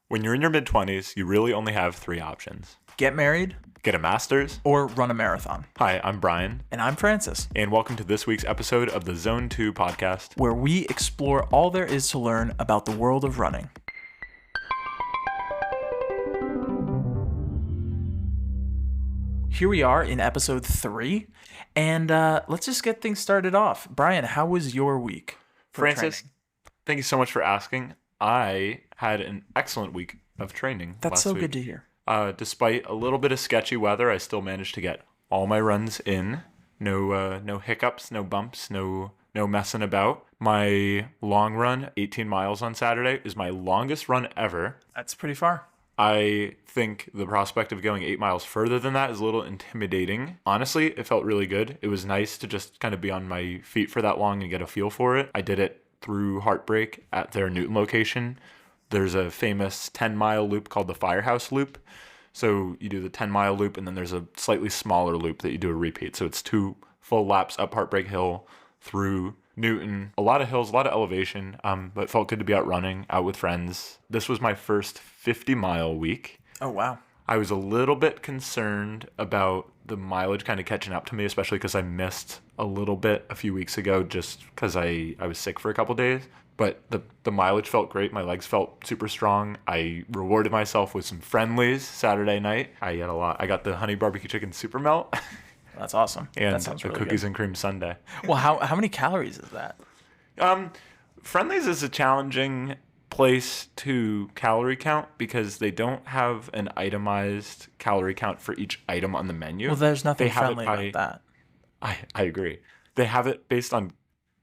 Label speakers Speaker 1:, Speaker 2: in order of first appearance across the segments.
Speaker 1: When you're in your mid-20s, you really only have three options.
Speaker 2: Get married
Speaker 1: Get a master's.
Speaker 2: or run a marathon.
Speaker 1: Hi, I'm Brian,
Speaker 2: And I'm Francis,
Speaker 1: and welcome to this week's episode of the Zone 2 podcast.
Speaker 2: where we explore all there is to learn about the world of running. Here we are in episode 3, and let's just get things started off. Brian, how was your week for
Speaker 1: Francis,
Speaker 2: training?
Speaker 1: thank you so much for asking. I had an excellent week of training
Speaker 2: That's
Speaker 1: last
Speaker 2: so
Speaker 1: week.
Speaker 2: good to hear.
Speaker 1: Despite a little bit of sketchy weather, I still managed to get all my runs in. No hiccups, no bumps, no messing about. My long run, 18 miles on Saturday, is my longest run ever.
Speaker 2: That's pretty far.
Speaker 1: I think the prospect of going 8 miles further than that is a little intimidating. Honestly, it felt really good. It was nice to just kind of be on my feet for that long and get a feel for it. I did it through Heartbreak at their Newton location. There's a famous 10-mile loop called the Firehouse Loop. So you do the 10-mile loop, and then there's a slightly smaller loop that you do a repeat. So it's 2 full laps up Heartbreak Hill through Newton. A lot of hills, a lot of elevation, but it felt good to be out running, out with friends. This was my first 50-mile week.
Speaker 2: Oh, wow.
Speaker 1: I was a little bit concerned about the mileage kind of catching up to me, especially because I missed a little bit a few weeks ago just because I was sick for a couple days. But the mileage felt great. My legs felt super strong. I rewarded myself with some friendlies Saturday night. I had a lot. I got the honey barbecue chicken super melt
Speaker 2: That's awesome.
Speaker 1: and
Speaker 2: That sounds
Speaker 1: the
Speaker 2: really
Speaker 1: cookies
Speaker 2: good.
Speaker 1: and cream sundae.
Speaker 2: Well, how many calories is that?
Speaker 1: Friendlies is a challenging place to calorie count because they don't have an itemized calorie count for each item on the menu.
Speaker 2: Well, there's nothing
Speaker 1: They have it
Speaker 2: friendly about that.
Speaker 1: I agree. They have it based on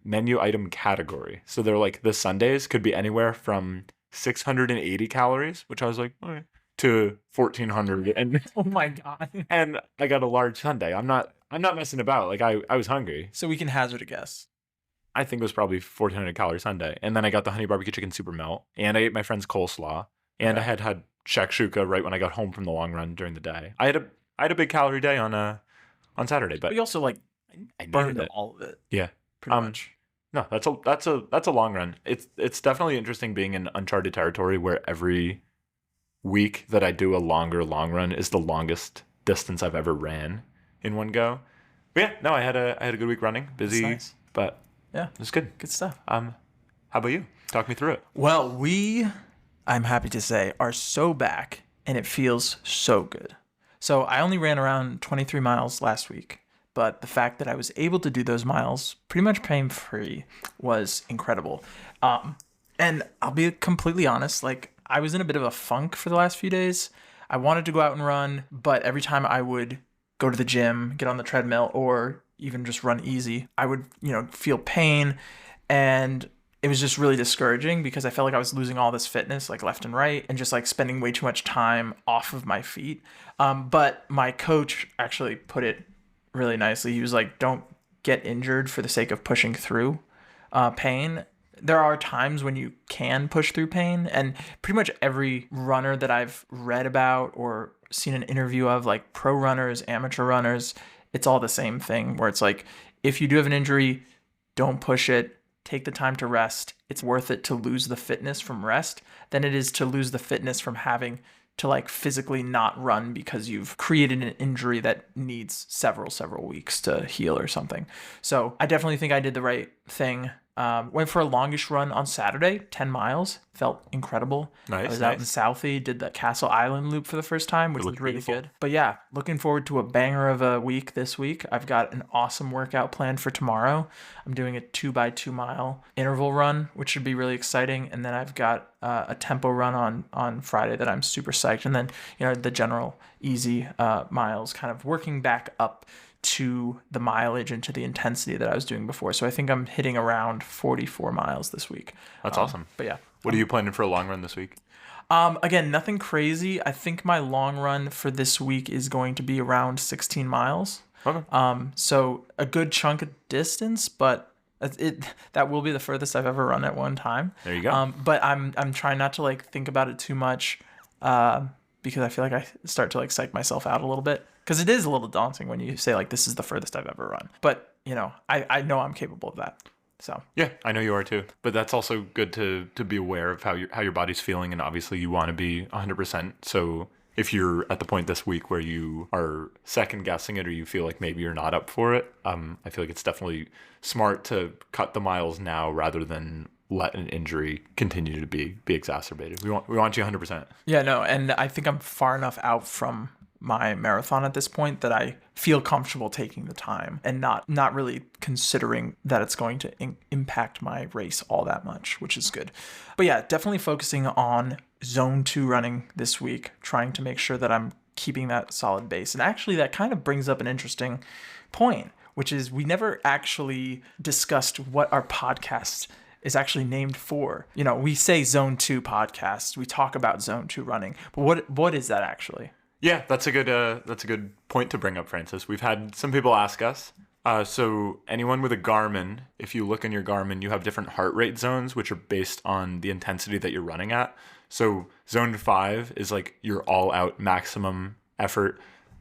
Speaker 1: menu item category. So they're like the sundaes could be anywhere from 680 calories, which I was like, okay, to 1400. And
Speaker 2: Oh my God.
Speaker 1: and I got a large sundae. I'm not messing about. Like I was hungry.
Speaker 2: So we can hazard a guess.
Speaker 1: I think it was probably 1400 calorie sundae. And then I got the honey barbecue chicken super melt, and I ate my friend's coleslaw, and
Speaker 2: Okay.
Speaker 1: I had shakshuka right when I got home from the long run during the day. I had a big calorie day on Saturday, but
Speaker 2: But you also
Speaker 1: I
Speaker 2: burned
Speaker 1: needed it.
Speaker 2: all of it,
Speaker 1: Yeah.
Speaker 2: pretty much.
Speaker 1: No, that's a long run. It's definitely interesting being in uncharted territory where every week that I do a longer long run is the longest distance I've ever ran in one go. But yeah, no, I had a good week running, busy,
Speaker 2: nice.
Speaker 1: but
Speaker 2: Yeah,
Speaker 1: it was good.
Speaker 2: good stuff.
Speaker 1: How about you? Talk me through it.
Speaker 2: Well, I'm happy to say, are so back, and it feels so good. So I only ran around 23 miles last week, but the fact that I was able to do those miles pretty much pain-free was incredible. And I'll be completely honest, I was in a bit of a funk for the last few days. I wanted to go out and run, but every time I would go to the gym, get on the treadmill, or even just run easy, I would, feel pain, and it was just really discouraging because I felt like I was losing all this fitness, left and right, and just spending way too much time off of my feet. But my coach actually put it really nicely. He was like, don't get injured for the sake of pushing through pain. There are times when you can push through pain, and pretty much every runner that I've read about or seen an interview of, pro runners, amateur runners, it's all the same thing where it's if you do have an injury, don't push it. Take the time to rest. It's worth it to lose the fitness from rest than it is to lose the fitness from having to physically not run because you've created an injury that needs several weeks to heal or something. So I definitely think I did the right thing. Went for a longish run on Saturday, 10 miles. Felt incredible.
Speaker 1: Nice,
Speaker 2: I was out in
Speaker 1: nice.
Speaker 2: Southie, did the Castle Island loop for the first time, which was
Speaker 1: looked
Speaker 2: really
Speaker 1: beautiful.
Speaker 2: good. But yeah, looking forward to a banger of a week this week. I've got an awesome workout planned for tomorrow. I'm doing a 2x2 mile interval run, which should be really exciting. And then I've got a tempo run on Friday that I'm super psyched. And then, the general easy miles, kind of working back up to the mileage and to the intensity that I was doing before. So I think I'm hitting around 44 miles this week.
Speaker 1: That's awesome.
Speaker 2: But yeah.
Speaker 1: What are you planning for a long run this week?
Speaker 2: Again, nothing crazy. I think my long run for this week is going to be around 16 miles.
Speaker 1: Okay.
Speaker 2: So a good chunk of distance, but that will be the furthest I've ever run at one time.
Speaker 1: There you go.
Speaker 2: But I'm trying not to think about it too much, because I feel like I start to psych myself out a little bit, because it is a little daunting when you say this is the furthest I've ever run. But I know I'm capable of that. So
Speaker 1: Yeah, I know you are too. But that's also good to be aware of how your body's feeling, and obviously you want to be 100%. So if you're at the point this week where you are second guessing it or you feel like maybe you're not up for it, I feel like it's definitely smart to cut the miles now rather than let an injury continue to be exacerbated. We want you 100%.
Speaker 2: yeah, no, and I think I'm far enough out from my marathon at this point that I feel comfortable taking the time and not really considering that it's going to impact my race all that much, which is good. But yeah, definitely focusing on zone 2 running this week, trying to make sure that I'm keeping that solid base. And actually that kind of brings up an interesting point, which is we never actually discussed what our podcast is actually named for. You know, we say Zone 2 podcast, we talk about Zone 2 running, but what is that actually?
Speaker 1: Yeah, that's a good point to bring up, Francis. We've had some people ask us. So anyone with a Garmin, if you look in your Garmin, you have different heart rate zones, which are based on the intensity that you're running at. So zone 5 is like your all-out maximum effort.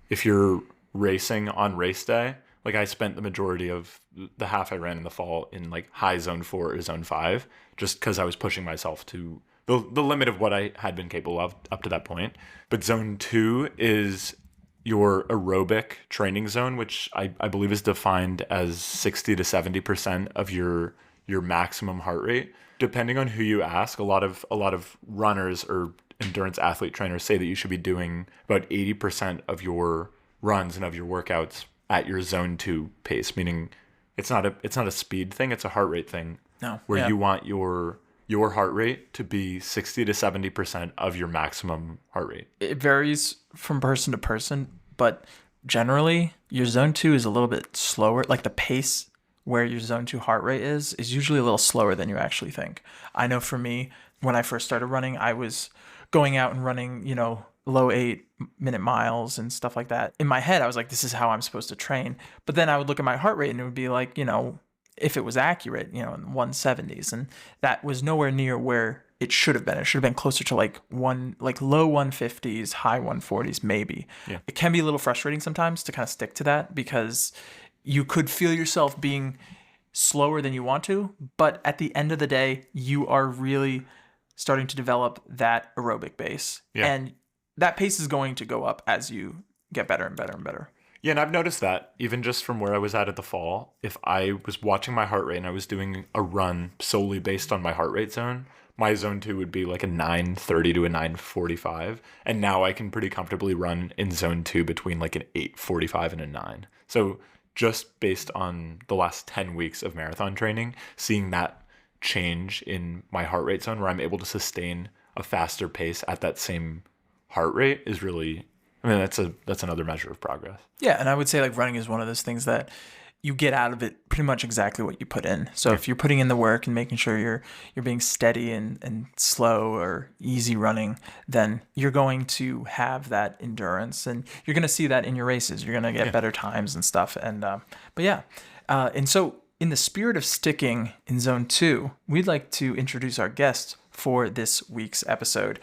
Speaker 1: If you're racing on race day, like I spent the majority of the half I ran in the fall in like high zone 4 or zone 5, just because I was pushing myself to the limit of what I had been capable of up to that point. But zone 2 is your aerobic training zone, which I believe is defined as 60 to 70% of your maximum heart rate. Depending on who you ask, a lot of runners or endurance athlete trainers say that you should be doing about 80% of your runs and of your workouts at your zone 2 pace, meaning it's not a speed thing, it's a heart rate thing.
Speaker 2: No.
Speaker 1: Where you want your heart rate to be 60 to 70% of your maximum heart rate.
Speaker 2: It varies from person to person, but generally your zone 2 is a little bit slower. Like the pace where your zone 2 heart rate is usually a little slower than you actually think. I know for me, when I first started running, I was going out and running, low 8-minute miles and stuff like that. In my head, I was like, this is how I'm supposed to train. But then I would look at my heart rate and it would be like, if it was accurate, in the 170s, and that was nowhere near where it should have been. It should have been closer to like low 150s, high 140s, maybe.
Speaker 1: Yeah.
Speaker 2: It can be a little frustrating sometimes to kind of stick to that because you could feel yourself being slower than you want to, but at the end of the day, you are really starting to develop that aerobic base.
Speaker 1: Yeah.
Speaker 2: And that pace is going to go up as you get better and better and better.
Speaker 1: Yeah, and I've noticed that even just from where I was at the fall, if I was watching my heart rate and I was doing a run solely based on my heart rate zone, my zone 2 would be like a 9:30 to a 9:45. And now I can pretty comfortably run in zone 2 between like an 8:45 and a 9. So just based on the last 10 weeks of marathon training, seeing that change in my heart rate zone where I'm able to sustain a faster pace at that same heart rate is really, that's another measure of progress.
Speaker 2: Yeah, and I would say like running is one of those things that you get out of it pretty much exactly what you put in. So if you're putting in the work and making sure you're being steady and slow or easy running, then you're going to have that endurance and you're going to see that in your races. You're going to get better times and stuff. And and so in the spirit of sticking in zone 2, we'd like to introduce our guest for this week's episode.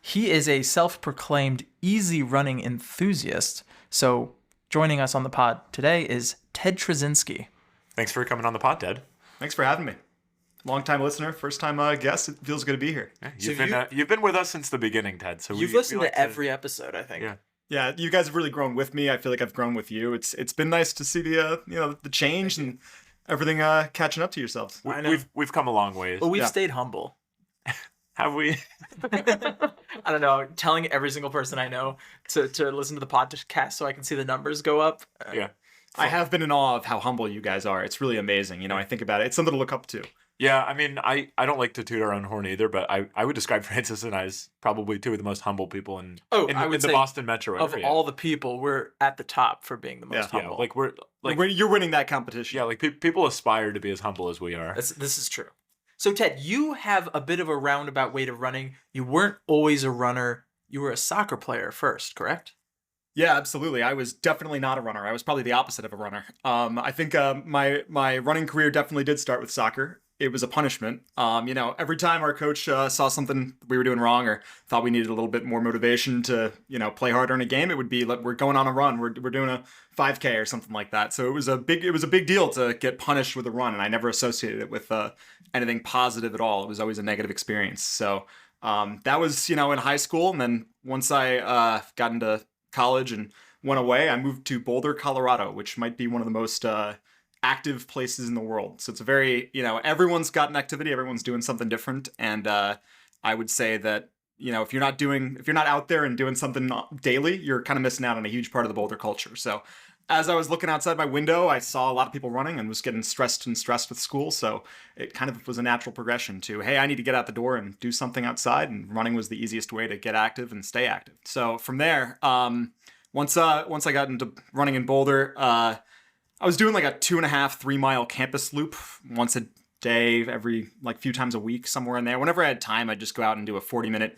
Speaker 2: He is a self-proclaimed easy running enthusiast. So joining us on the pod today is Ted Trozinski.
Speaker 1: Thanks for coming on the pod, Ted.
Speaker 3: Thanks for having me. Long-time listener, first-time guest. It feels good to be here.
Speaker 1: Yeah, you've been with us since the beginning, Ted. So
Speaker 2: you've listened to every episode, I think.
Speaker 3: Yeah, you guys have really grown with me. I feel like I've grown with you. It's been nice to see the change and everything catching up to yourselves.
Speaker 1: We've come a long ways.
Speaker 2: But we've stayed humble.
Speaker 1: Have we?
Speaker 2: I don't know. Telling every single person I know to listen to the podcast so I can see the numbers go up.
Speaker 1: Yeah.
Speaker 3: I have been in awe of how humble you guys are. It's really amazing. I think about it. It's something to look up to.
Speaker 1: Yeah, I don't like to toot our own horn either, but I would describe Francis and I as probably two of the most humble people in the Boston metro area.
Speaker 2: Of all the people, we're at the top for being the most humble.
Speaker 1: Yeah,
Speaker 3: you're winning that competition.
Speaker 1: Yeah, like people aspire to be as humble as we are.
Speaker 2: This is true. So Ted, you have a bit of a roundabout way to running. You weren't always a runner. You were a soccer player first, correct?
Speaker 3: Yeah, absolutely. I was definitely not a runner. I was probably the opposite of a runner. I think my running career definitely did start with soccer. it was a punishment. Every time our coach saw something we were doing wrong or thought we needed a little bit more motivation to, play harder in a game, it would be like, we're going on a run. We're doing a 5K or something like that. So it was a big deal to get punished with a run, and I never associated it with anything positive at all. It was always a negative experience. So that was, in high school, and then once I got into college and went away, I moved to Boulder, Colorado, which might be one of the most active places in the world. So it's a very, everyone's got an activity, everyone's doing something different. And I would say that, if you're not out there and doing something daily, you're kind of missing out on a huge part of the Boulder culture. So as I was looking outside my window, I saw a lot of people running and was getting stressed with school. So it kind of was a natural progression to, hey, I need to get out the door and do something outside. And running was the easiest way to get active and stay active. So from there, once I got into running in Boulder, I was doing like a 2.5-3 mile campus loop once a day, every like few times a week, somewhere in there. Whenever I had time, I'd just go out and do a 40-minute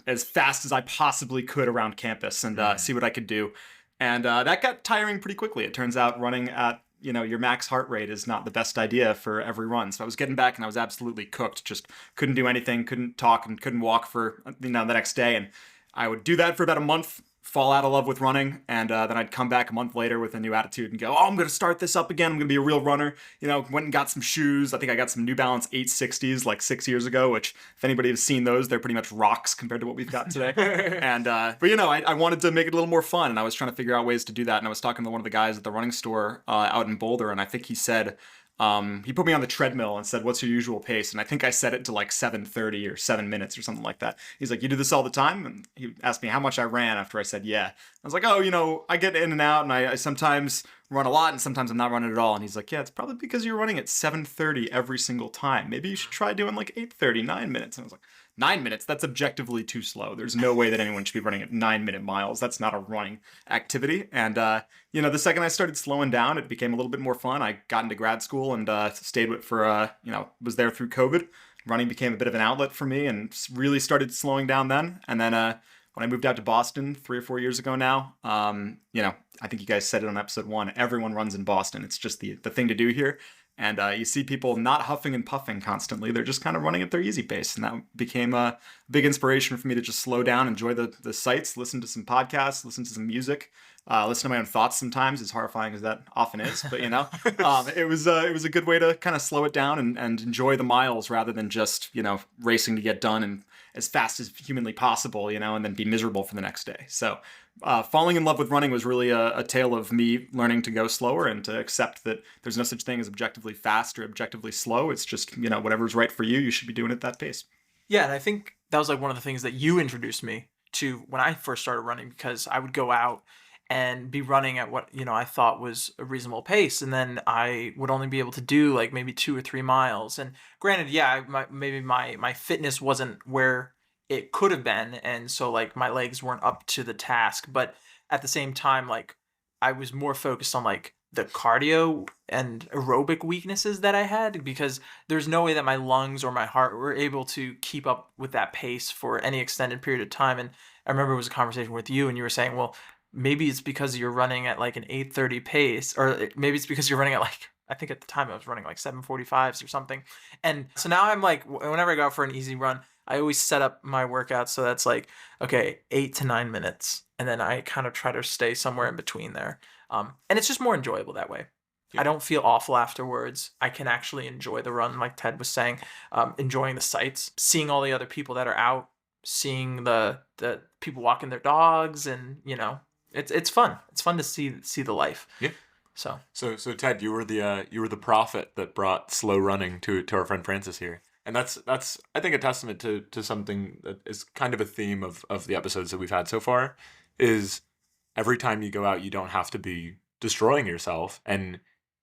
Speaker 3: as fast as I possibly could around campus and see what I could do. And that got tiring pretty quickly. It turns out running at, your max heart rate is not the best idea for every run. So I was getting back and I was absolutely cooked. Just couldn't do anything, couldn't talk, and couldn't walk for, the next day. And I would do that for about a month, fall out of love with running, and then I'd come back a month later with a new attitude and go, I'm going to start this up again. I'm going to be a real runner. Went and got some shoes. I think I got some New Balance 860s like 6 years ago, which if anybody has seen those, they're pretty much rocks compared to what we've got today. And, but I wanted to make it a little more fun, and I was trying to figure out ways to do that. And I was talking to one of the guys at the running store out in Boulder, and I think he said, he put me on the treadmill and said, what's your usual pace? And I think I set it to like 7:30 or 7 minutes or something like that. He's like, you do this all the time? And he asked me how much I ran after I said, yeah. I was like, oh, I get in and out, and I sometimes run a lot and sometimes I'm not running at all. And he's like, yeah, it's probably because you're running at 7:30 every single time. Maybe you should try doing like 8:30, 9 minutes. And I was like, 9 minutes? That's objectively too slow. There's no way that anyone should be running at 9-minute miles. That's not a running activity. And, the second I started slowing down, it became a little bit more fun. I got into grad school and stayed with for, was there through COVID. Running became a bit of an outlet for me and really started slowing down then. And then when I moved out to Boston 3 or 4 years ago now, I think you guys said it on episode 1, everyone runs in Boston. It's just the thing to do here. And you see people not huffing and puffing constantly. They're just kind of running at their easy pace. And that became a big inspiration for me to just slow down, enjoy the sights, listen to some podcasts, listen to some music, listen to my own thoughts sometimes, as horrifying as that often is. But, it was a good way to kind of slow it down and enjoy the miles rather than just, racing to get done and as fast as humanly possible, and then be miserable for the next day. So falling in love with running was really a tale of me learning to go slower and to accept that there's no such thing as objectively fast or objectively slow. It's just, whatever's right for you, you should be doing it at that pace.
Speaker 2: Yeah, and I think that was like one of the things that you introduced me to when I first started running, because I would go out and be running at what, I thought was a reasonable pace. And then I would only be able to do like maybe 2 or 3 miles. And granted, yeah, maybe my fitness wasn't where it could have been. And so like my legs weren't up to the task. But at the same time, like I was more focused on like the cardio and aerobic weaknesses that I had, because there's no way that my lungs or my heart were able to keep up with that pace for any extended period of time. And I remember it was a conversation with you and you were saying, well, maybe it's because you're running at like an 8:30 pace, or maybe it's because you're running at like, I think at the time I was running like 7:45s or something. And so now I'm like, whenever I go out for an easy run, I always set up my workout so that's like, okay, 8 to 9 minutes. And then I kind of try to stay somewhere in between there. And it's just more enjoyable that way. Yeah. I don't feel awful afterwards. I can actually enjoy the run, like Ted was saying, enjoying the sights, seeing all the other people that are out, seeing the people walking their dogs, and it's fun. It's fun to see the life.
Speaker 1: Yeah.
Speaker 2: So
Speaker 1: Ted, you were the prophet that brought slow running to our friend Francis here. And that's I think a testament to something that is kind of a theme of the episodes that we've had so far, is every time you go out, you don't have to be destroying yourself. And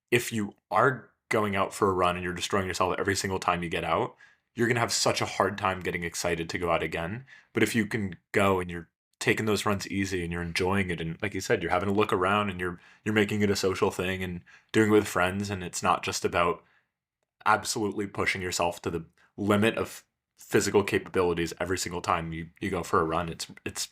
Speaker 1: if you are going out for a run and you're destroying yourself every single time you get out, you're going to have such a hard time getting excited to go out again. But if you can go and you're taking those runs easy and you're enjoying it, and like you said, you're having a look around and you're making it a social thing and doing it with friends, and it's not just about absolutely pushing yourself to the limit of physical capabilities every single time you go for a run. It's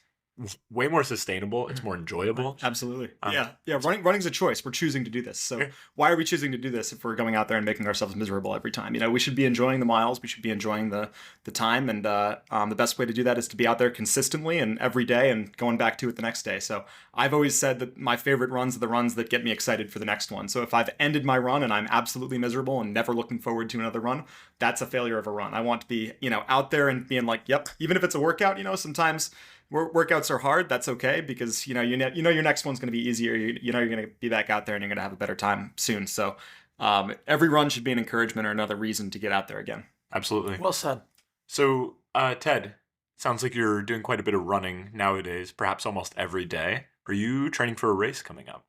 Speaker 1: way more sustainable. It's more enjoyable.
Speaker 3: Absolutely. Yeah. Running's a choice. We're choosing to do this. So why are we choosing to do this if we're going out there and making ourselves miserable every time? We should be enjoying the miles. We should be enjoying the time. And the best way to do that is to be out there consistently and every day and going back to it the next day. So I've always said that my favorite runs are the runs that get me excited for the next one. So if I've ended my run and I'm absolutely miserable and never looking forward to another run, that's a failure of a run. I want to be, out there and being like, yep, even if it's a workout, sometimes workouts are hard. That's okay because you know your next one's going to be easier. You're going to be back out there and you're going to have a better time soon. So every run should be an encouragement or another reason to get out there again.
Speaker 1: Absolutely.
Speaker 2: Well said.
Speaker 1: So Ted, sounds like you're doing quite a bit of running nowadays, perhaps almost every day. Are you training for a race coming up?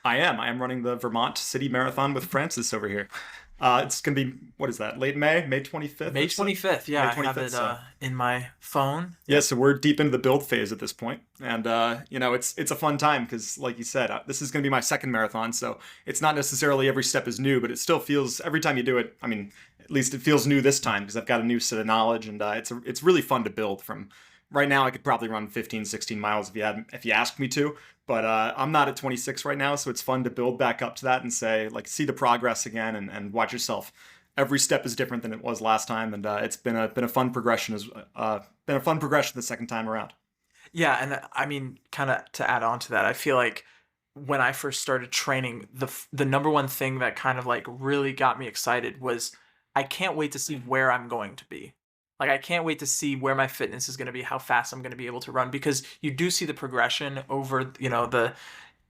Speaker 3: I am running the Vermont City Marathon with Francis over here. It's going to be, what is that, late May 25th?
Speaker 2: May 25th, yeah.
Speaker 3: May 25th,
Speaker 2: I have it in my phone.
Speaker 3: Yeah, so we're deep into the build phase at this point. And, it's a fun time because, like you said, this is going to be my second marathon. So it's not necessarily every step is new, but it still feels, every time you do it, at least it feels new this time because I've got a new set of knowledge. And it's really fun to build from. Right now, I could probably run 15, 16 miles if you asked me to. But I'm not at 26 right now, so it's fun to build back up to that and see the progress again and watch yourself. Every step is different than it was last time, and it's been a fun progression the second time around.
Speaker 2: Yeah, and kind of to add on to that, I feel like when I first started training, the number one thing that kind of really got me excited was I can't wait to see where I'm going to be. I can't wait to see where my fitness is going to be, how fast I'm going to be able to run, because you do see the progression over, the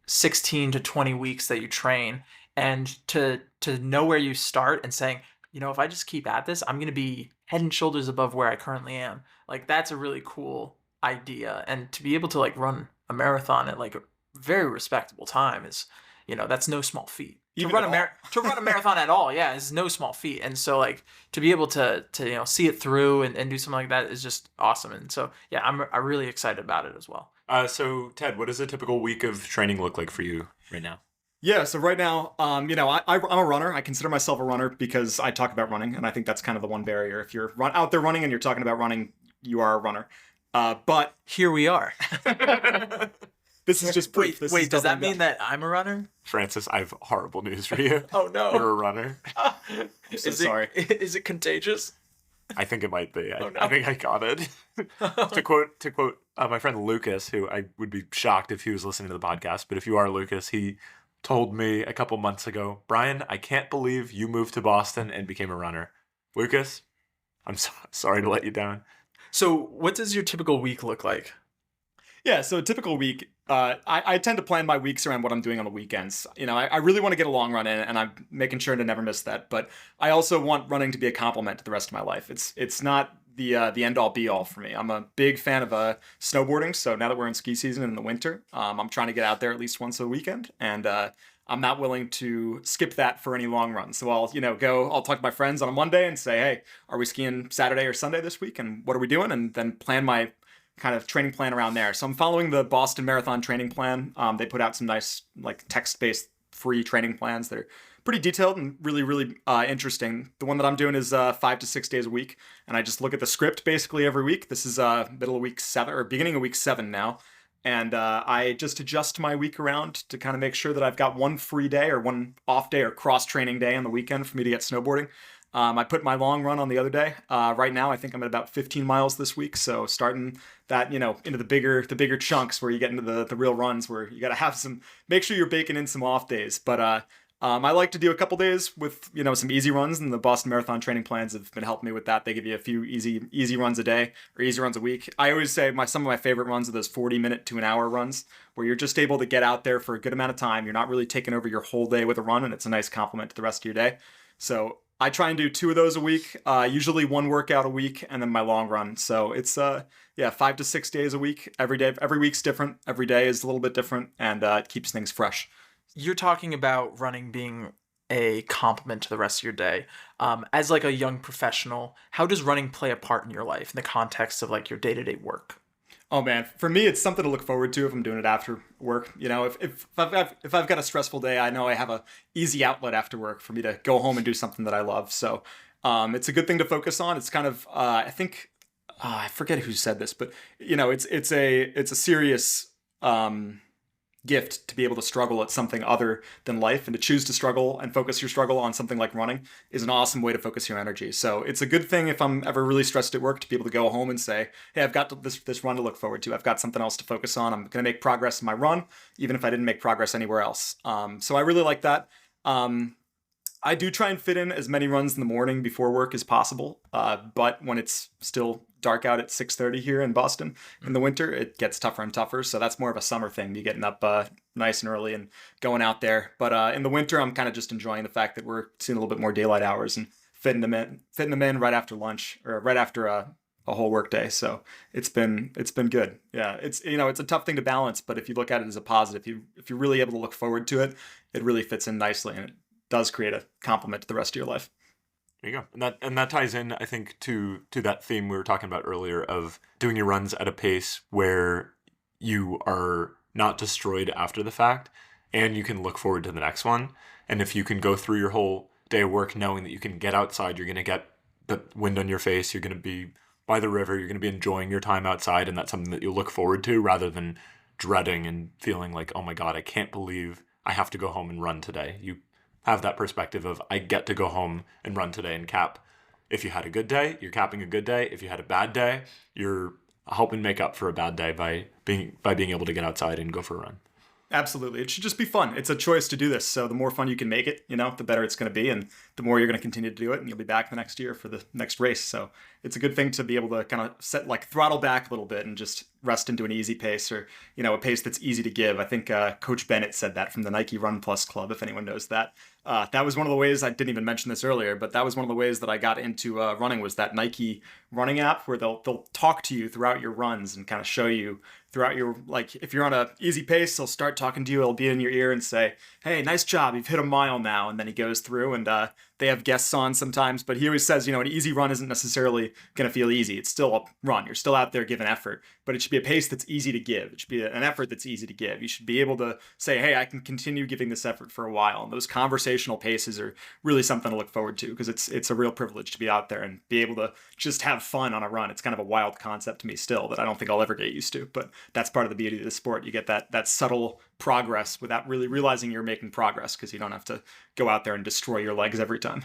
Speaker 2: 16 to 20 weeks that you train, and to know where you start and saying, if I just keep at this, I'm going to be head and shoulders above where I currently am. That's a really cool idea. And to be able to run a marathon at a very respectable time is, that's no small feat. To run a marathon at all, yeah, is no small feat. And so to be able to see it through and do something like that is just awesome. And so yeah, I'm really excited about it as well.
Speaker 1: So Ted, what does a typical week of training look like for you right now?
Speaker 3: Yeah, so right now, I'm a runner. I consider myself a runner because I talk about running, and I think that's kind of the one barrier. If you're out there running and you're talking about running, you are a runner. But
Speaker 2: here we are.
Speaker 3: This is just proof.
Speaker 2: Wait, does that mean that I'm a runner?
Speaker 1: Francis, I have horrible news for you.
Speaker 2: Oh no.
Speaker 1: You're a runner.
Speaker 3: I'm so sorry.
Speaker 2: Is it contagious?
Speaker 1: I think it might be.
Speaker 2: No.
Speaker 1: I think I got it. To quote my friend Lucas, who I would be shocked if he was listening to the podcast, but if you are Lucas, he told me a couple months ago, Brian, I can't believe you moved to Boston and became a runner. Lucas, I'm sorry to let you down.
Speaker 2: So what does your typical week look like?
Speaker 3: Yeah, so a typical week, I tend to plan my weeks around what I'm doing on the weekends. I really want to get a long run in, and I'm making sure to never miss that. But I also want running to be a complement to the rest of my life. It's not the end all be all for me. I'm a big fan of snowboarding. So now that we're in ski season in the winter, I'm trying to get out there at least once a weekend, and I'm not willing to skip that for any long runs. So I'll talk to my friends on a Monday and say, hey, are we skiing Saturday or Sunday this week, and what are we doing, and then plan my kind of training plan around there. So I'm following the Boston Marathon training plan. They put out some nice text-based free training plans that are pretty detailed and really, really interesting. The one that I'm doing is 5 to 6 days a week, and I just look at the script basically every week. This is middle of week 7 or beginning of week 7 now, and I just adjust my week around to kind of make sure that I've got one free day or one off day or cross training day on the weekend for me to get snowboarding. I put my long run on the other day. Right now, I think I'm at about 15 miles this week. So starting that, into the bigger chunks where you get into the real runs where you got to make sure you're baking in some off days. But I like to do a couple days with, some easy runs, and the Boston Marathon training plans have been helping me with that. They give you a few easy runs a day or easy runs a week. I always say some of my favorite runs are those 40-minute to an hour runs where you're just able to get out there for a good amount of time. You're not really taking over your whole day with a run, and it's a nice complement to the rest of your day. So I try and do 2 of those a week, usually 1 workout a week, and then my long run. So it's 5 to 6 days a week. Every day, every week's different. Every day is a little bit different, and it keeps things fresh.
Speaker 2: You're talking about running being a complement to the rest of your day. As a young professional, how does running play a part in your life in the context of your day-to-day work?
Speaker 3: Oh man, for me, it's something to look forward to if I'm doing it after work. If I've got a stressful day, I know I have a easy outlet after work for me to go home and do something that I love. So it's a good thing to focus on. It's kind of I think I forget who said this, but it's a serious gift to be able to struggle at something other than life, and to choose to struggle and focus your struggle on something like running is an awesome way to focus your energy. So it's a good thing if I'm ever really stressed at work to be able to go home and say, hey, I've got this run to look forward to. I've got something else to focus on. I'm going to make progress in my run, even if I didn't make progress anywhere else. So I really like that. I do try and fit in as many runs in the morning before work as possible. But when it's still dark out at 6:30 here in Boston in the winter, it gets tougher and tougher. So that's more of a summer thing, me getting up nice and early and going out there. But in the winter, I'm kind of just enjoying the fact that we're seeing a little bit more daylight hours and fitting them in right after lunch or right after a whole work day. So it's been good. Yeah, it's a tough thing to balance, but if you look at it as a positive, if you're really able to look forward to it, it really fits in nicely, and it does create a complement to the rest of your life.
Speaker 1: There you go. And that ties in, I think, to that theme we were talking about earlier of doing your runs at a pace where you are not destroyed after the fact, and you can look forward to the next one. And if you can go through your whole day of work knowing that you can get outside, you're going to get the wind on your face, you're going to be by the river, you're going to be enjoying your time outside, and that's something that you look forward to rather than dreading and feeling like, oh my God, I can't believe I have to go home and run today. You have that perspective of, I get to go home and run today and cap. If you had a good day, you're capping a good day. If you had a bad day, you're helping make up for a bad day by being able to get outside and go for a run.
Speaker 3: Absolutely. It should just be fun. It's a choice to do this. So the more fun you can make it, the better it's going to be, and the more you're going to continue to do it, and you'll be back the next year for the next race. So it's a good thing to be able to kind of throttle back a little bit and just rest into an easy pace, or, a pace that's easy to give. I think Coach Bennett said that from the Nike Run Plus Club, if anyone knows that. That was one of the ways, I didn't even mention this earlier, but that was one of the ways that I got into running, was that Nike running app where they'll talk to you throughout your runs and kind of show you throughout your, like, if you're on a easy pace, they'll start talking to you, it'll be in your ear and say, hey, nice job, you've hit a mile now. And then he goes through, and they have guests on sometimes, but he always says, an easy run isn't necessarily going to feel easy. It's still a run. You're still out there giving effort, but it should be a pace that's easy to give. It should be an effort that's easy to give. You should be able to say, hey, I can continue giving this effort for a while. And those conversational paces are really something to look forward to, because it's a real privilege to be out there and be able to just have fun on a run. It's kind of a wild concept to me still that I don't think I'll ever get used to, but that's part of the beauty of the sport. You get that subtle progress without really realizing you're making progress, because you don't have to go out there and destroy your legs every time.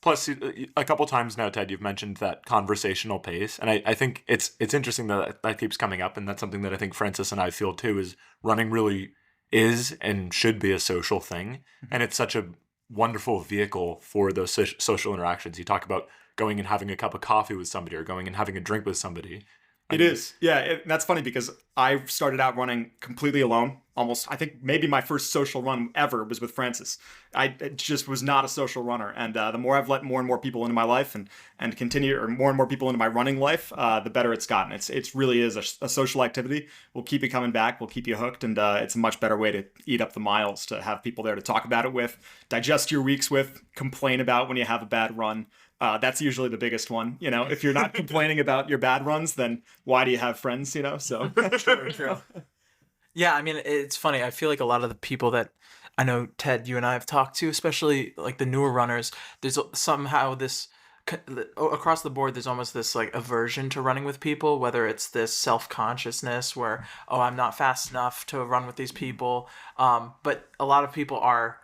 Speaker 1: Plus, a couple times now, Ted, you've mentioned that conversational pace, and I think it's interesting that keeps coming up, and that's something that I think Francis and I feel too, is running really is and should be a social thing, and it's such a wonderful vehicle for those social interactions. You talk about going and having a cup of coffee with somebody, or going and having a drink with somebody.
Speaker 3: It is. Yeah, that's funny, because I started out running completely alone. Almost, I think maybe my first social run ever was with Francis. I just was not a social runner. And the more I've let more and more people into my life and more and more people into my running life, the better it's gotten. It really is a social activity. We'll keep you coming back. We'll keep you hooked. And it's a much better way to eat up the miles, to have people there to talk about it with, digest your weeks with, complain about when you have a bad run. That's usually the biggest one. If you're not complaining about your bad runs, then why do you have friends? So
Speaker 2: True. Yeah, I mean, it's funny. I feel like a lot of the people that I know, Ted, you and I have talked to, especially like the newer runners, there's somehow this across the board, there's almost this like aversion to running with people, whether it's this self-consciousness where, oh, I'm not fast enough to run with these people. But a lot of people are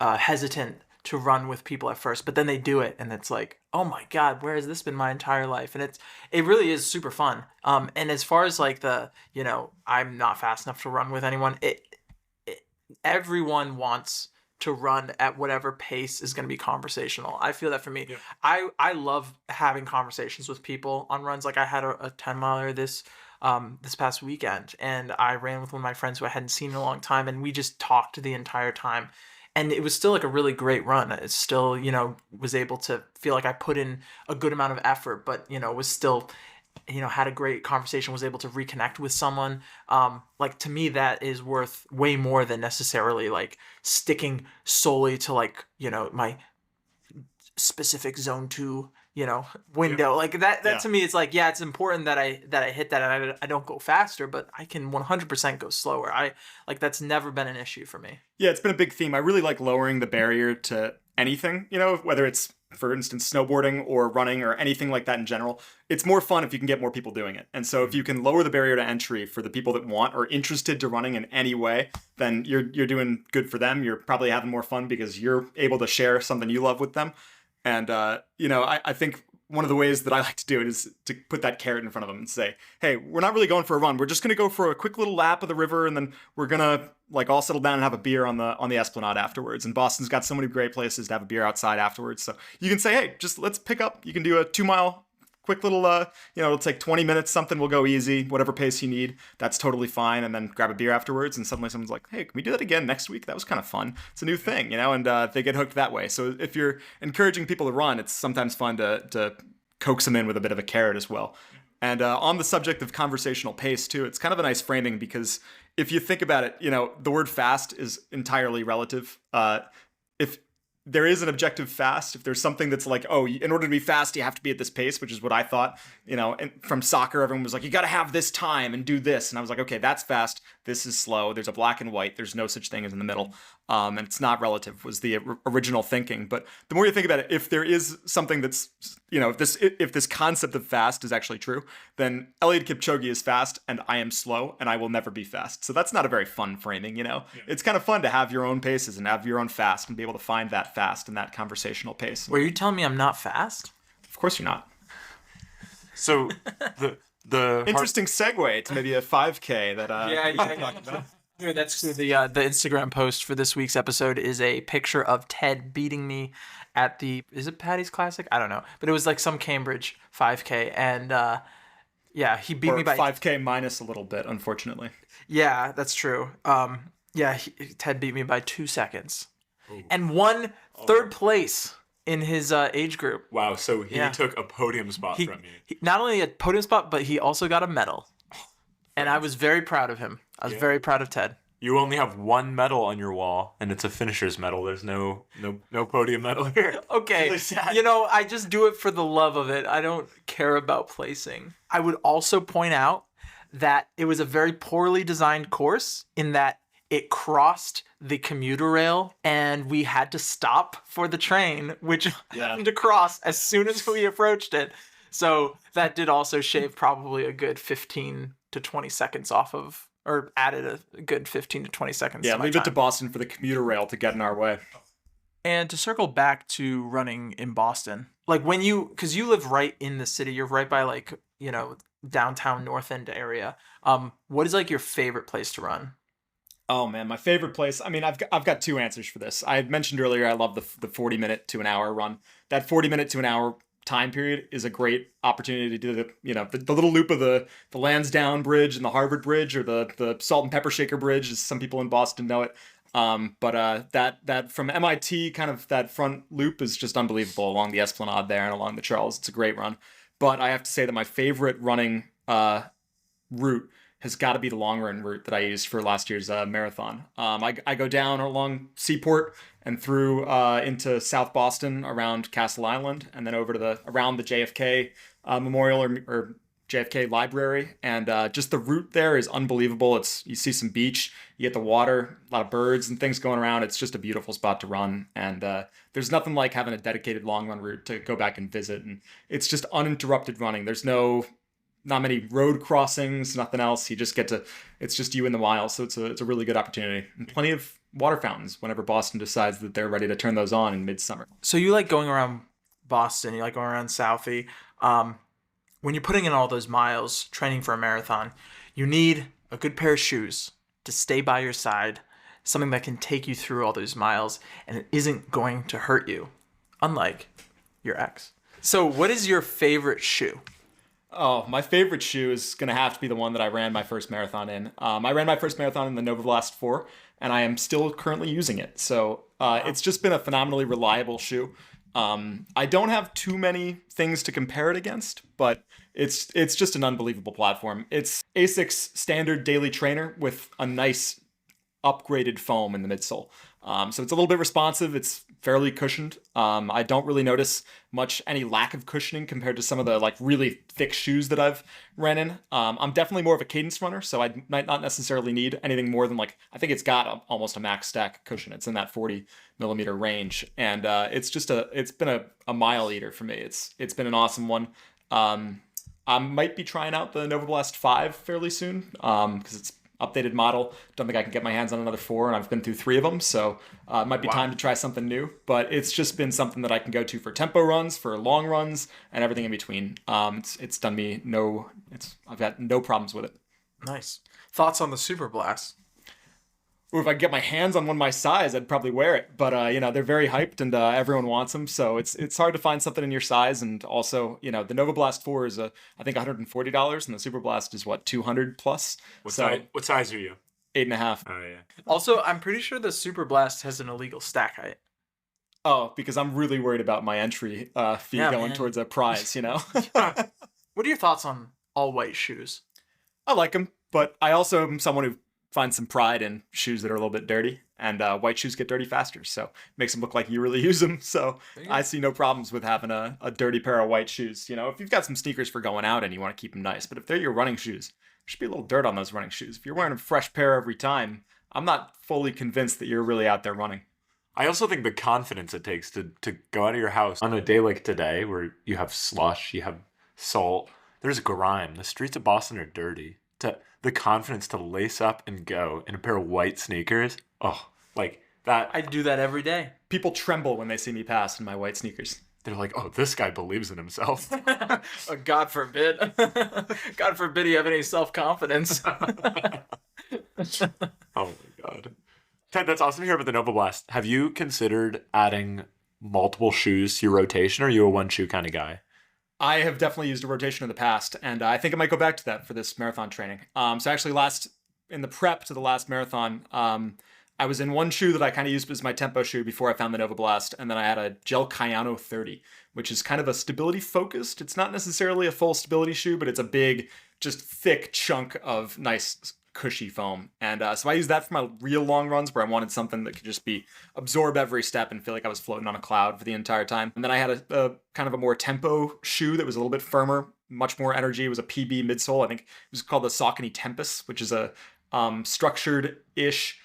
Speaker 2: hesitant to run with people at first, but then they do it, and it's like, oh my God, where has this been my entire life? And it really is super fun. And as far as like I'm not fast enough to run with anyone, everyone wants to run at whatever pace is going to be conversational. I feel that for me. Yeah. I love having conversations with people on runs. Like I had a 10-miler this past weekend, and I ran with one of my friends who I hadn't seen in a long time, and we just talked the entire time. And it was still like a really great run. It still, was able to feel like I put in a good amount of effort, but, was still, had a great conversation, was able to reconnect with someone. Like to me, that is worth way more than necessarily like sticking solely to like, my specific zone 2, window. Like that to me, it's like, yeah, it's important that I hit that, and I don't go faster, but I can 100% go slower. That's never been an issue for me.
Speaker 3: Yeah, it's been a big theme. I really like lowering the barrier to anything, whether it's for instance, snowboarding or running or anything like that in general, it's more fun if you can get more people doing it. And so if you can lower the barrier to entry for the people that want or interested to running in any way, then you're doing good for them. You're probably having more fun because you're able to share something you love with them. And, I think one of the ways that I like to do it is to put that carrot in front of them and say, hey, we're not really going for a run. We're just going to go for a quick little lap of the river, and then we're going to all settle down and have a beer on the Esplanade afterwards. And Boston's got so many great places to have a beer outside afterwards. So you can say, hey, just let's pick up. You can do a 2-mile quick little, it'll take 20 minutes, something will go easy, whatever pace you need. That's totally fine. And then grab a beer afterwards. And suddenly someone's like, hey, can we do that again next week? That was kind of fun. It's a new thing, and they get hooked that way. So if you're encouraging people to run, it's sometimes fun to coax them in with a bit of a carrot as well. And on the subject of conversational pace too, it's kind of a nice framing because if you think about it, the word fast is entirely relative. If there is an objective fast, if there's something that's like, oh, in order to be fast, you have to be at this pace, which is what I thought, and from soccer, everyone was like, you got to have this time and do this. And I was like, okay, that's fast. This is slow. There's a black and white. There's no such thing as in the middle. And it's not relative was the original thinking. But the more you think about it, if there is something that's, if this concept of fast is actually true, then Eliud Kipchoge is fast and I am slow and I will never be fast. So that's not a very fun framing, Yeah. It's kind of fun to have your own paces and have your own fast and be able to find that fast and that conversational pace.
Speaker 2: Were you telling me I'm not fast?
Speaker 3: Of course you're not.
Speaker 1: So the
Speaker 3: interesting segue to maybe a 5K that
Speaker 2: yeah. That's the Instagram post for this week's episode is a picture of Ted beating me at is it Paddy's Classic? I don't know, but it was like some Cambridge 5K, and he beat me by
Speaker 3: 5K minus a little bit, unfortunately.
Speaker 2: Yeah, that's true. Ted beat me by 2 seconds, and won third place in his age group.
Speaker 1: Wow, so he took a podium spot from you.
Speaker 2: He not only a podium spot, but he also got a medal. And I was very proud of him. I was very proud of Ted.
Speaker 1: You only have one medal on your wall, and it's a finisher's medal. There's no podium medal here.
Speaker 2: Okay, I just do it for the love of it. I don't care about placing. I would also point out that it was a very poorly designed course in that it crossed the commuter rail, and we had to stop for the train, which happened to cross as soon as we approached it. So that did also shave probably a good 15 to 20 seconds off of, or added a good 15 to 20 seconds.
Speaker 3: Yeah, leave it to Boston for the commuter rail to get in our way.
Speaker 2: And to circle back to running in Boston, because you live right in the city, you're right by downtown North End area. What is your favorite place to run?
Speaker 3: Oh man, my favorite place. I mean, I've got two answers for this. I had mentioned earlier I love the 40-minute to an hour run. That 40-minute to an hour time period is a great opportunity to do the little loop of the Lansdowne Bridge and the Harvard Bridge, or the Salt and Pepper Shaker Bridge, as some people in Boston know it. But that from MIT, kind of that front loop is just unbelievable along the Esplanade there and along the Charles. It's a great run. But I have to say that my favorite running route has got to be the long run route that I used for last year's marathon. I go down along Seaport and through into South Boston around Castle Island, and then over to around the JFK Memorial or JFK Library, and just the route there is unbelievable. You see some beach, you get the water, a lot of birds and things going around. It's just a beautiful spot to run, and there's nothing like having a dedicated long run route to go back and visit, and it's just uninterrupted running. There's not many road crossings, nothing else. You just it's just you in the wild. So it's a really good opportunity, and plenty of water fountains whenever Boston decides that they're ready to turn those on in midsummer.
Speaker 2: So you like going around Boston, you like going around Southie. When you're putting in all those miles training for a marathon, you need a good pair of shoes to stay by your side, something that can take you through all those miles and it isn't going to hurt you, unlike your ex. So what is your favorite shoe?
Speaker 3: Oh, my favorite shoe is going to have to be the one that I ran my first marathon in. I ran my first marathon in the Nova Blast 4, and I am still currently using it. So it's just been a phenomenally reliable shoe. I don't have too many things to compare it against, but it's just an unbelievable platform. It's ASIC's standard daily trainer with a nice upgraded foam in the midsole. So it's a little bit responsive. It's fairly cushioned. I don't really notice much any lack of cushioning compared to some of the like really thick shoes that I've ran in. I'm definitely more of a cadence runner, so I might not necessarily need anything more than like, I think it's got almost a max stack cushion. It's in that 40 millimeter range, and it's been a mile eater for me. It's been an awesome one. I might be trying out the Nova Blast 5 fairly soon, because it's updated model. Don't think I can get my hands on another 4, and I've been through 3 of them, so it might be time to try something new. But it's just been something that I can go to for tempo runs, for long runs, and everything in between. It's done me I've got no problems with it.
Speaker 2: Nice. Thoughts on the Super Blast?
Speaker 3: Or if I could get my hands on one my size, I'd probably wear it. But they're very hyped, and everyone wants them, so it's hard to find something in your size. And also, the Nova Blast 4 is I think $140, and the Super Blast is what, 200 plus.
Speaker 1: What size are you?
Speaker 3: 8.5.
Speaker 1: Oh yeah.
Speaker 2: Also, I'm pretty sure the Super Blast has an illegal stack height.
Speaker 3: Oh, because I'm really worried about my entry fee going towards a prize.
Speaker 2: What are your thoughts on all white shoes?
Speaker 3: I like them, but I also am someone who find some pride in shoes that are a little bit dirty, and white shoes get dirty faster, so it makes them look like you really use them. So I see no problems with having a dirty pair of white shoes. If you've got some sneakers for going out and you want to keep them nice, but if they're your running shoes, there should be a little dirt on those running shoes. If you're wearing a fresh pair every time, I'm not fully convinced that you're really out there running.
Speaker 1: I also think the confidence it takes to go out of your house on a day like today where you have slush, you have salt, there's grime. The streets of Boston are dirty. The confidence to lace up and go in a pair of white sneakers. Oh, like that.
Speaker 2: I do that every day.
Speaker 3: People tremble when they see me pass in my white sneakers.
Speaker 1: They're like, oh, this guy believes in himself.
Speaker 2: Oh, God forbid. God forbid you have any self-confidence.
Speaker 1: Oh my God. Ted, that's awesome to hear about the Nova Blast. Have you considered adding multiple shoes to your rotation, or are you a one shoe kind of guy?
Speaker 3: I have definitely used a rotation in the past, and I think I might go back to that for this marathon training. So actually in the prep to the last marathon, I was in one shoe that I kind of used as my tempo shoe before I found the Nova Blast, and then I had a Gel Cayano 30, which is kind of a stability focused. It's not necessarily a full stability shoe, but it's a big, just thick chunk of nice cushy foam. And so I used that for my real long runs where I wanted something that could just absorb every step and feel like I was floating on a cloud for the entire time. And then I had a kind of a more tempo shoe that was a little bit firmer, much more energy. It was a PB midsole. I think it was called the Saucony Tempest, which is a structured-ish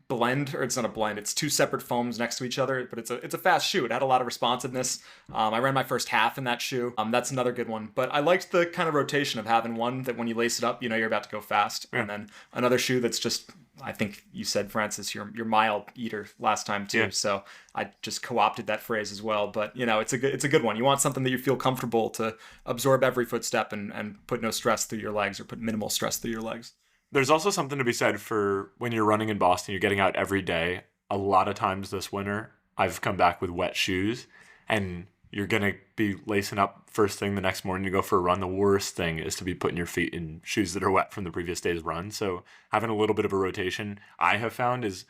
Speaker 3: blend, or it's not a blend, it's 2 separate foams next to each other, but it's a fast shoe. It had a lot of responsiveness. I ran my first half in that shoe. That's another good one. But I liked the kind of rotation of having one that when you lace it up, you're about to go fast. Yeah. And then another shoe that's just, I think you said, Francis, your mile eater last time too. Yeah. So I just co-opted that phrase as well. But it's a good one. You want something that you feel comfortable to absorb every footstep and put no stress through your legs, or put minimal stress through your legs.
Speaker 1: There's also something to be said for when you're running in Boston, you're getting out every day. A lot of times this winter, I've come back with wet shoes, and you're going to be lacing up first thing the next morning to go for a run. The worst thing is to be putting your feet in shoes that are wet from the previous day's run. So having a little bit of a rotation, I have found, is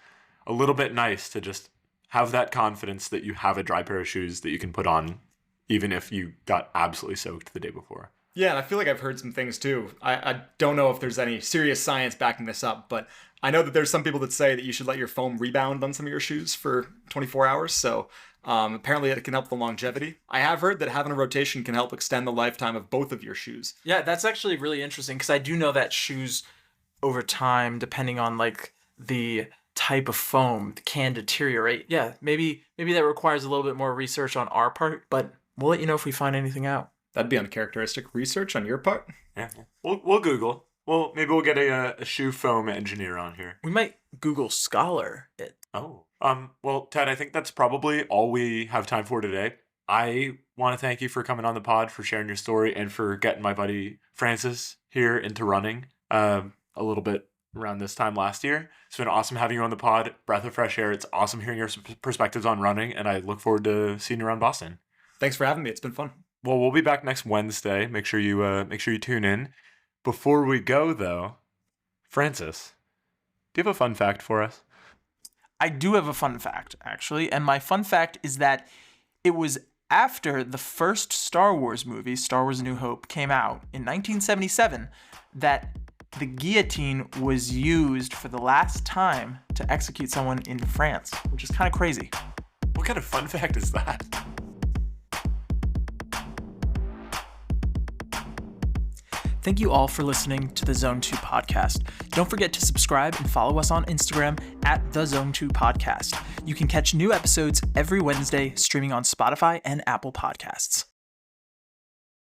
Speaker 1: a little bit nice to just have that confidence that you have a dry pair of shoes that you can put on, even if you got absolutely soaked the day before.
Speaker 3: Yeah, and I feel like I've heard some things too. I don't know if there's any serious science backing this up, but I know that there's some people that say that you should let your foam rebound on some of your shoes for 24 hours. So apparently it can help the longevity. I have heard that having a rotation can help extend the lifetime of both of your shoes.
Speaker 2: Yeah, that's actually really interesting, because I do know that shoes over time, depending on like the type of foam, can deteriorate. Yeah, maybe that requires a little bit more research on our part, but we'll let you know if we find anything out.
Speaker 3: That'd be uncharacteristic research on your part.
Speaker 1: Yeah, we'll Google. Well, maybe we'll get a shoe foam engineer on here.
Speaker 2: We might Google Scholar it.
Speaker 1: Oh. Well, Ted, I think that's probably all we have time for today. I want to thank you for coming on the pod, for sharing your story, and for getting my buddy Francis here into running a little bit around this time last year. It's been awesome having you on the pod. Breath of fresh air. It's awesome hearing your perspectives on running, and I look forward to seeing you around Boston.
Speaker 3: Thanks for having me. It's been fun.
Speaker 1: Well, we'll be back next Wednesday. Make sure you tune in. Before we go, though, Francis, do you have a fun fact for us?
Speaker 2: I do have a fun fact, actually, and my fun fact is that it was after the first Star Wars movie, Star Wars: A New Hope, came out in 1977, that the guillotine was used for the last time to execute someone in France, which is kind of crazy.
Speaker 1: What kind of fun fact is that?
Speaker 2: Thank you all for listening to the Zone 2 podcast. Don't forget to subscribe and follow us on Instagram at the Zone 2 podcast. You can catch new episodes every Wednesday streaming on Spotify and Apple Podcasts.